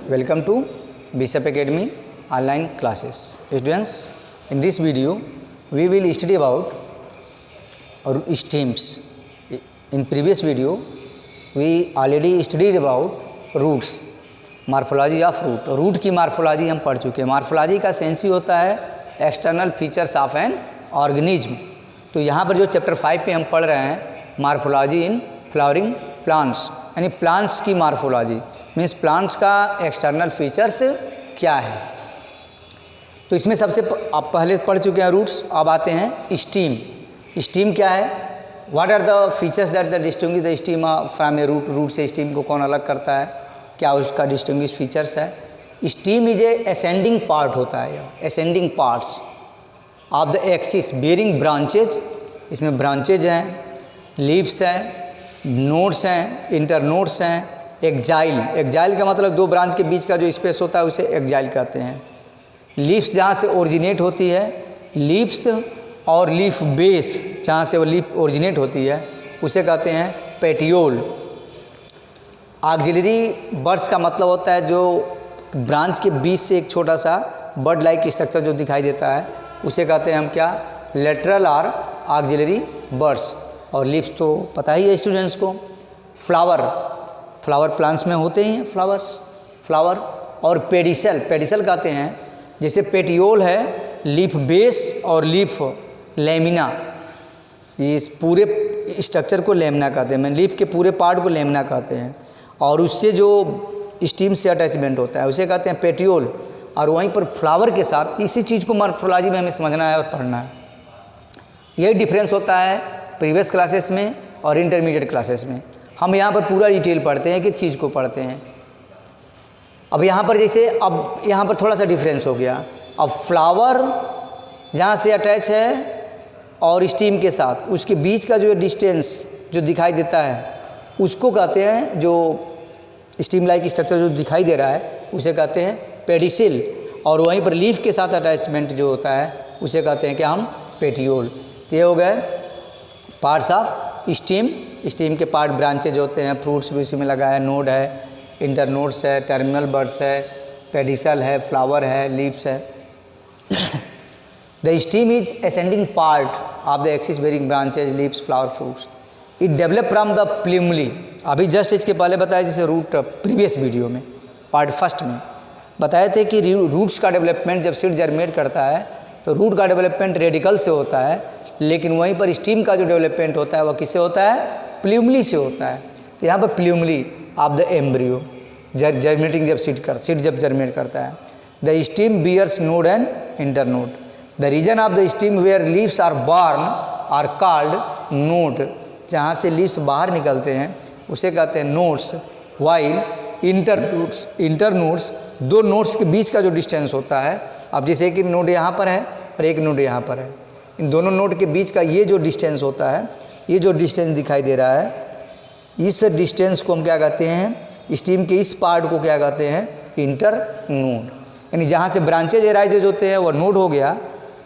Welcome to Bishop Academy online classes. Students, in this video we will study about stems. In previous video we already studied about roots, morphology of root. Root की morphology हम पढ़ चुके हैं. Morphology का sense ही होता है external features of an organism. तो यहाँ पर जो चैप्टर 5 पे हम पढ़ रहे हैं मार्फोलॉजी इन फ्लावरिंग प्लांट्स, यानी प्लांट्स की मार्फोलॉजी मीन्स प्लांट्स का एक्सटर्नल फीचर्स क्या है. तो इसमें सबसे आप पहले पढ़ चुके हैं रूट्स. अब आते हैं स्टीम. स्टीम क्या है? What are the features that the distinguish the stem from a root. Root से स्टीम को कौन अलग करता है, क्या उसका डिस्टिंग्विश फीचर्स है. Stem is a ascending part होता है, ascending parts of the axis bearing branches. इसमें ब्रांचेज हैं, लीव्स हैं, नोड्स हैं, इंटरनोड्स हैं, एक्जाइल. एक्जाइल का मतलब दो ब्रांच के बीच का जो स्पेस होता है उसे एक्जाइल कहते हैं. लीव्स जहाँ से ओरिजिनेट होती है, लीव्स और लीफ बेस जहाँ से वो लीफ ओरिजिनेट होती है उसे कहते हैं पेटियोल. ऑक्सिलरी बर्ड्स का मतलब होता है जो ब्रांच के बीच से एक छोटा सा बर्ड लाइक स्ट्रक्चर जो दिखाई देता है उसे कहते हैं हम क्या, लेटरल और ऑक्सिलरी बर्ड्स. और लीव्स तो पता ही है स्टूडेंट्स को. फ्लावर, फ्लावर प्लांट्स में होते ही हैं फ्लावर्स, फ्लावर. और पेडिसल, पेडिसल कहते हैं जैसे पेटियोल है, लीफ बेस और लीफ लेमिना, इस पूरे स्ट्रक्चर को लेमिना कहते हैं. मैं लीफ के पूरे पार्ट को लेमिना कहते हैं. और उससे जो स्टीम से अटैचमेंट होता है उसे कहते हैं पेटियोल. और वहीं पर फ्लावर के साथ इसी चीज़ को मार्फोलॉजी में हमें समझना है और पढ़ना है. यही डिफरेंस होता है प्रीवियस क्लासेस में और इंटरमीडिएट क्लासेस में. हम यहाँ पर पूरा डिटेल पढ़ते हैं, कि चीज़ को पढ़ते हैं. अब यहाँ पर जैसे अब यहाँ पर थोड़ा सा डिफरेंस हो गया. अब फ्लावर जहाँ से अटैच है और स्टीम के साथ उसके बीच का जो डिस्टेंस जो दिखाई देता है उसको कहते हैं, जो स्टीम लाइक स्ट्रक्चर जो दिखाई दे रहा है उसे कहते हैं पेडिसिल. और वहीं पर लीफ के साथ अटैचमेंट जो होता है उसे कहते हैं कि हम पेटियोल. ये हो गए पार्ट्स ऑफ स्टीम. स्टीम के पार्ट ब्रांचेज होते हैं, फ्रूट्स भी उसी में लगा है, नोड है, इंटरनोड्स है, टर्मिनल बर्ड्स है, पेडिसल है, फ्लावर है, लीव्स है. The stem is ascending part of the axis bearing branches, leaves, flower, fruits. It develop from the plumule. अभी जस्ट इसके पहले बताया जैसे रूट प्रीवियस वीडियो में पार्ट फर्स्ट में बताए थे कि रूट्स का डेवलपमेंट जब सीड जर्मिनेट करता है तो रूट का डेवलपमेंट रेडिकल से होता है, लेकिन वहीं पर स्टीम का जो डेवलपमेंट होता है वह किससे होता है, प्लूमली से होता है. तो यहाँ पर plumule of the embryo germinating जब सीड जब जर्मिनेट करता है. The stem bears node and internode. The region of the stem where leaves are born are called node. जहाँ से लीव्स बाहर निकलते हैं उसे कहते हैं नोड्स. वाइल इंटरनोड्स दो नोड्स के बीच का जो डिस्टेंस होता है, अब जैसे एक नोड यहाँ पर है और एक नोड यहाँ पर है, इन दोनों नोड के बीच का ये जो डिस्टेंस होता है, ये जो डिस्टेंस दिखाई दे रहा है, इस डिस्टेंस को हम क्या कहते हैं, स्टीम के इस पार्ट को क्या कहते हैं, इंटरनोड. यानी जहाँ से ब्रांचेज एराइजेज होते हैं वह नोड हो गया,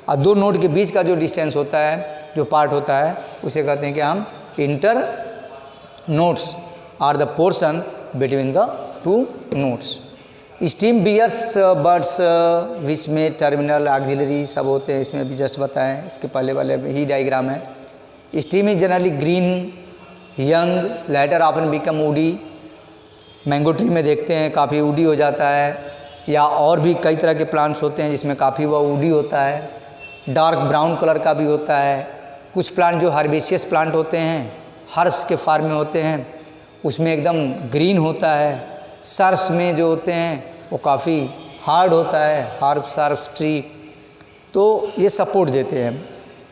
और दो नोड के बीच का जो डिस्टेंस होता है, जो पार्ट होता है उसे कहते हैं कि हम internodes are the portion between the two nodes. Stem bears buds which में टर्मिनल ऑक्सिलरी सब होते हैं. इसमें अभी जस्ट बताएं, इसके पहले वाले ही डायग्राम है. Stem is generally green young, later often become woody. Mango tree में देखते हैं काफ़ी वुडी हो जाता है, या और भी कई तरह के प्लांट्स होते हैं जिसमें काफ़ी वह वुडी होता है. डार्क ब्राउन कलर का भी होता है. कुछ प्लांट जो हर्बेशियस प्लांट होते हैं, हर्ब्स के फार्म में होते हैं, उसमें एकदम ग्रीन होता है. सर्फ्स में जो होते हैं वो काफ़ी हार्ड होता है, सर्फ्स ट्री. तो ये सपोर्ट देते हैं.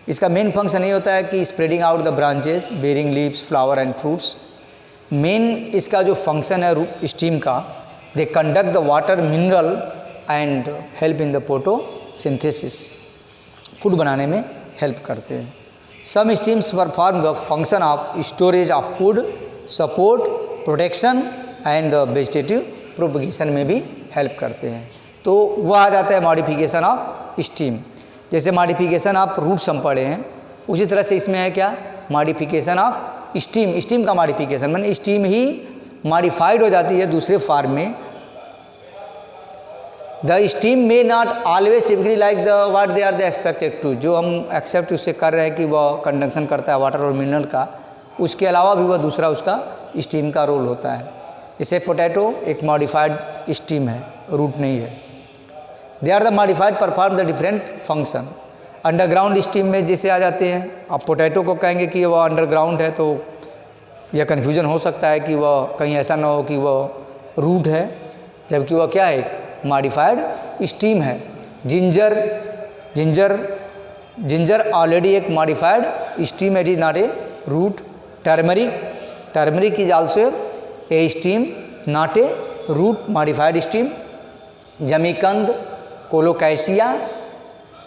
इसका मेन फंक्शन ये होता है कि spreading out the branches bearing leaves, flower and fruits. Main इसका जो फंक्शन है स्टीम का, they conduct the water mineral and help in the photosynthesis. Food बनाने में हेल्प करते हैं. Some stems perform the function of storage of food, support, protection and the vegetative propagation में भी हेल्प करते हैं. तो वह आ जाता है मॉडिफिकेशन ऑफ स्टीम. जैसे मॉडिफिकेशन ऑफ रूट्स हम पढ़े हैं, उसी तरह से इसमें है क्या, मॉडिफिकेशन ऑफ स्टीम. स्टीम का मॉडिफिकेशन मैंने स्टीम ही मॉडिफाइड हो जाती है दूसरे फार्म में the stem may not always typically like the what they are the expected to, जो हम एक्सेप्ट उससे कर रहे हैं कि वह कंडक्शन करता है वाटर और मिनरल का, उसके अलावा भी वह दूसरा उसका स्टीम का रोल होता है। जैसे पोटैटो एक मॉडिफाइड स्टीम है, रूट नहीं है। They are the modified perform the different function. Underground stem में जैसे आ जाते हैं, आप पोटैटो को कहेंगे कि वह अंडरग्राउंड है तो यह कन्फ्यूजन हो सकता है कि वह कहीं ऐसा ना हो कि वह रूट है, जबकि वह क्या है, एक मॉडिफाइड स्टीम है। जिंजर ऑलरेडी एक modified stem, it is not a root. Turmeric is also a stem not a root, modified stem. जमीकंद, colocasia,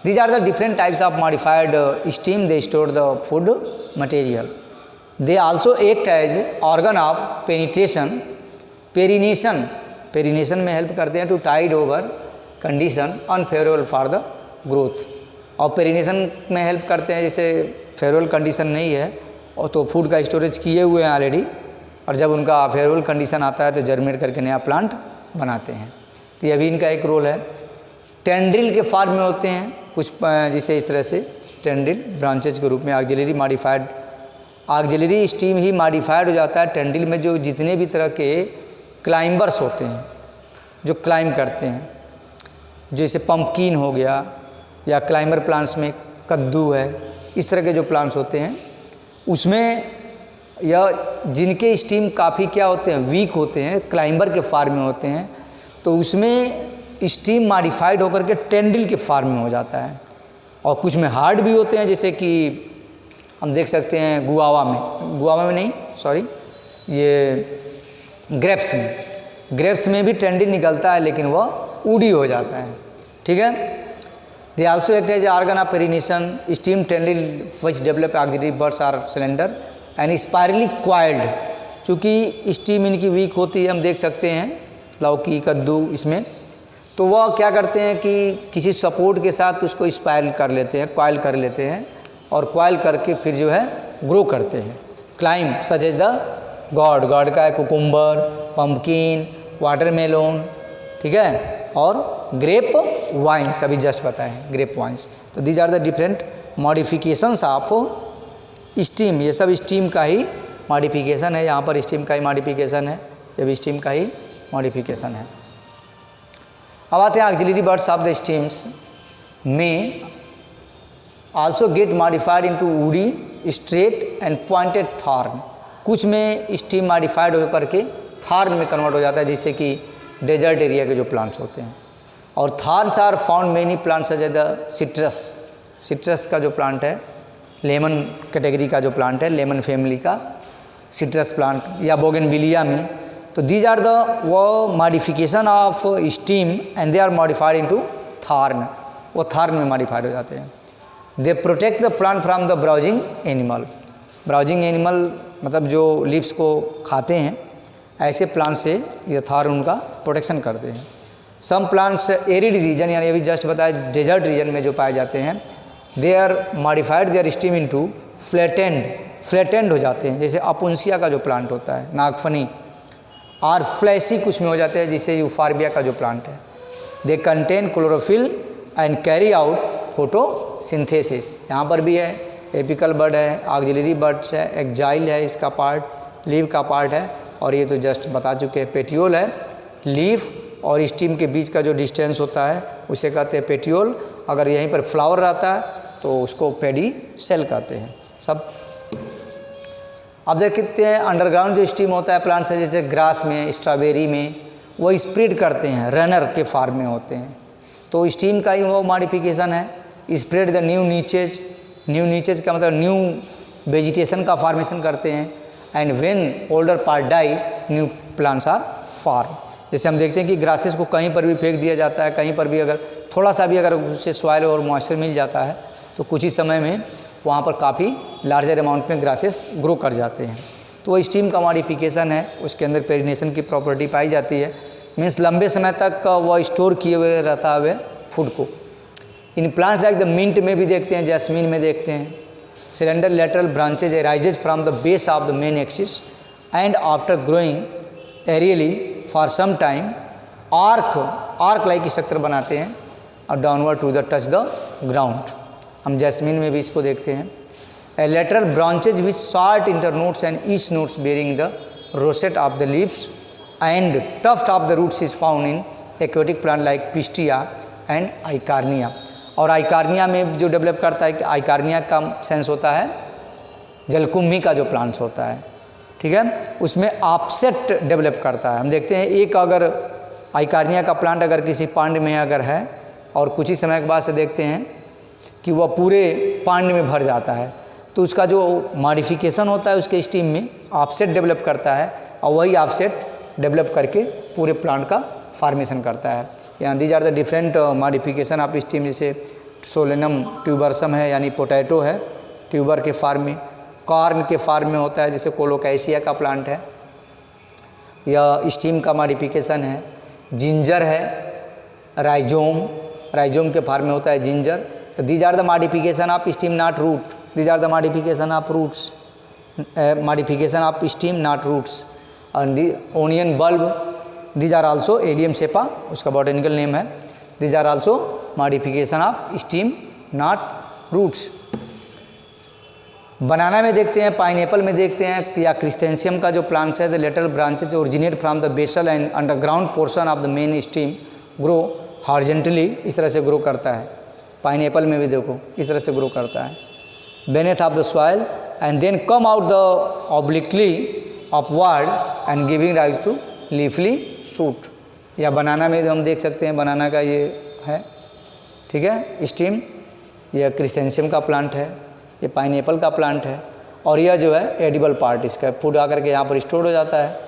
these are the different types of modified steam. They store the food material. They also act as organ of penetration, perennation में help करते हैं, to tide over condition unfavourable for the growth. और perennation में help करते हैं, जैसे favourable condition नहीं है और तो फूड का स्टोरेज किए हुए हैं ऑलरेडी, और जब उनका फेवरेबल कंडीशन आता है तो जर्मिनेट करके नया प्लांट बनाते हैं। तो ये भी इनका एक रोल है। टेंड्रिल के फॉर्म में होते हैं कुछ, जिसे इस तरह से टेंड्रिल ब्रांचेज के रूप में। ऑक्सिलरी स्टीम ही मॉडिफाइड हो जाता है टेंड्रिल में, जो जितने भी तरह के क्लाइंबर्स होते हैं जो क्लाइंब करते हैं, जैसे पंपकिन हो गया या क्लाइंबर प्लांट्स में कद्दू है, इस तरह के जो प्लांट्स होते हैं उसमें या जिनके स्टीम काफ़ी क्या होते हैं, वीक होते हैं, क्लाइंबर के फॉर्म में होते हैं, तो उसमें स्टीम मॉडिफाइड होकर के टेंड्रिल के फॉर्म में हो जाता है। और कुछ में हार्ड भी होते हैं, जैसे कि हम देख सकते हैं गुआवा में नहीं, सॉरी, ये ग्रेप्स में भी टेंड्रिल निकलता है, लेकिन वह ऊडी हो जाता है। ठीक है। They also act as organ of perennation. Stem tendril which develop axillary buds are slender and spirally coiled. चूँकि स्टीम इनकी वीक होती है, हम देख सकते हैं लौकी, कद्दू, इसमें तो वह क्या करते हैं कि किसी सपोर्ट के साथ उसको स्पाइरल कर लेते हैं, क्वाइल कर लेते हैं, और क्वाइल करके फिर जो है ग्रो करते हैं। Climb such as the gourd का है कुकुम्बर, पंपकिन, वाटरमेलोन, ठीक है, और ग्रेप वाइन्स, अभी जस्ट बताएं ग्रेप वाइन्स। तो these are the different modifications of stem. ये सब स्टीम का ही मॉडिफिकेशन है, यहाँ पर स्टीम का ही मॉडिफिकेशन है, ये भी स्टीम का ही मॉडिफिकेशन है। अब आते हैं axillary buds of the stems में also get modified into woody, straight and pointed thorn. कुछ में स्टीम मॉडिफाइड होकर के थॉर्न में कन्वर्ट हो जाता है, जैसे कि डेजर्ट एरिया के जो प्लांट्स होते हैं। और thorns are found many plants as the citrus का जो प्लांट है, लेमन कैटेगरी का जो प्लांट है, लेमन फैमिली का सिट्रस प्लांट, या बोगनविलिया में। तो दीज आर द वो modification of stem and they are modified into thorn, वो थॉर्न में मॉडिफाइड हो जाते हैं। They protect the plant from the browsing animal, मतलब जो लीव्स को खाते हैं, ऐसे प्लांट से ये थॉर्न उनका प्रोटेक्शन करते हैं। सम प्लांट्स एरिड रीजन, यानी अभी जस्ट बताया डेजर्ट रीजन में जो पाए जाते हैं, they are modified their stem into flattened हो जाते हैं, जैसे अपुंसिया का जो प्लांट होता है, नागफनी, और फ्लैसी कुछ में हो जाते हैं, जैसे यूफार्बिया का जो प्लांट है। They contain chlorophyll and carry out photosynthesis. यहाँ पर भी है, एपिकल बर्ड है, ऑक्सिलरी बर्ड्स है, एक्जाइल है, इसका पार्ट लीव का पार्ट है, और ये तो जस्ट बता चुके हैं पेटियोल है। लीफ और स्टीम के बीच का जो डिस्टेंस होता है उसे कहते हैं पेटियोल। अगर यहीं पर फ्लावर रहता है तो उसको पेडी सेल कहते हैं। सब अब देखते हैं अंडरग्राउंड जो स्टीम होता है प्लांट्स है, जैसे ग्रास में, स्ट्रॉबेरी में, वो स्प्रेड करते हैं, रनर के फॉर्म में होते हैं। तो स्टीम का ही वो मॉडिफिकेशन है। स्प्रेड द न्यू नीचेज का मतलब न्यू वेजिटेशन का फॉर्मेशन करते हैं। And when older part die new plants are form. जैसे हम देखते हैं कि ग्रासेस को कहीं पर भी फेंक दिया जाता है, कहीं पर भी अगर थोड़ा सा भी अगर उससे सॉइल और मॉइस्चर मिल जाता है तो कुछ ही समय में वहाँ पर काफ़ी लार्जर अमाउंट में ग्रासेस ग्रो कर जाते हैं। तो वो स्टीम का मॉडिफिकेशन है, उसके अंदर पेरिनेशन की प्रॉपर्टी पाई जाती है, मीन्स लंबे समय तक वो स्टोर किए हुए रहता है फूड को। In plants like the mint में भी देखते हैं, जैस्मीन में देखते हैं, slender lateral branches rises from the base of the main axis and after growing aerially for some time arch arch like structure बनाते हैं और downward to the touch the ground. हम जैस्मीन में भी इसको देखते हैं। A lateral branches which short internodes and each nodes bearing the rosette of the leaves and tuft of the roots is found in aquatic plant like Pistia and Eichhornia. और Eichhornia में जो develop करता है, आइकार्निया का sense होता है जलकुंभी का जो प्लांट्स होता है, ठीक है, उसमें ऑफसेट डेवलप करता है। हम देखते हैं एक अगर आइकार्निया का प्लांट अगर किसी पांड में अगर है और कुछ ही समय के बाद से देखते हैं कि वह पूरे पांड में भर जाता है, तो उसका जो मॉडिफिकेशन होता है उसके स्टीम में ऑफसेट डेवलप करता है और वही ऑफसेट डेवलप करके पूरे प्लांट का फॉर्मेशन करता है। यहाँ these are the different modification of stem, जैसे सोलेनम ट्यूबरसम है यानी पोटैटो है ट्यूबर के फार्म में, कॉर्न के फार्म में होता है जैसे कोलोकैसिया का प्लांट है, यह स्टीम का मॉडिफिकेशन है। जिंजर है राइजोम के फार्म में होता है जिंजर। तो these are the modification of stem not root, these are the modification of roots, modification of stem not roots. और the onion bulb, these are also Allium cepa उसका botanical name है, these are also modification of stem not roots. Banana में देखते हैं, pineapple में देखते हैं या क्रिस्टेंशियम का जो प्लांट्स है, the lateral branches originate from the basal and underground portion of the main stem grow horizontally, इस तरह से ग्रो करता है। पाइनएप्पल में भी देखो इस तरह से ग्रो करता है beneath of the soil and then come out the obliquely upward and giving rise to leafy shoot. या बनाना में हम देख सकते हैं, बनाना का ये है, ठीक है, स्टीम, यह क्रिस्टेंशियम का प्लांट है, ये पाइनएप्पल का प्लांट है और यह जो है एडिबल पार्ट इसका फूड आकर के यहाँ पर स्टोर हो जाता है।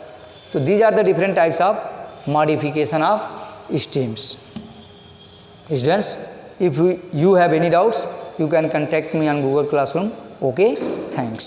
तो these are the different types of modification of stems. Students, if you have any doubts, you can contact me on Google Classroom. Okay, thanks.